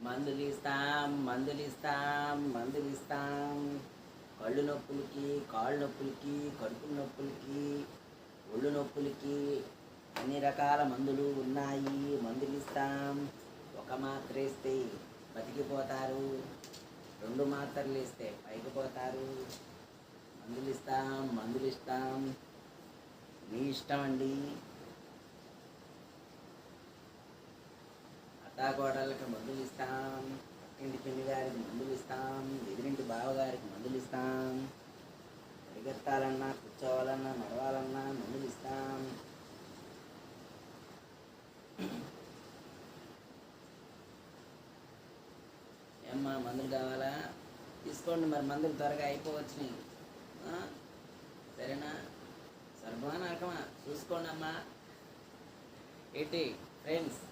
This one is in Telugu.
మందులిస్తాం మందులిస్తాం మందులిస్తాం. కళ్ళు నొప్పులకి, కాళ్ళు నొప్పులకి, కడుపు నొప్పులకి, ఒళ్ళు నొప్పులకి అన్ని రకాల మందులు ఉన్నాయి. మందులిస్తాం. ఒక మాత్ర వేస్తే బతికిపోతారు, 2 మాత్రలు వేస్తే పైకి పోతారు. మందులిస్తాం. మీ ఇష్టం అండి. అత్తాకోడళ్ళకి మందులు ఇస్తాం, పక్కింటి పిన్ని గారికి మందులు ఇస్తాం, ఎదురింటి బావగారికి మందులు ఇస్తాం. పరిగెత్తాలన్నా, కూర్చోవాలన్నా, నడవాలన్నా మందులు ఇస్తాం. ఏమ్మా మందులు కావాలా? తీసుకోండి. మరి మందులు త్వరగా అయిపోవచ్చినాయి. సరేనా? సర్బమా నరకమా చూసుకోండి అమ్మా. ఏంటి ఫ్రెండ్స్?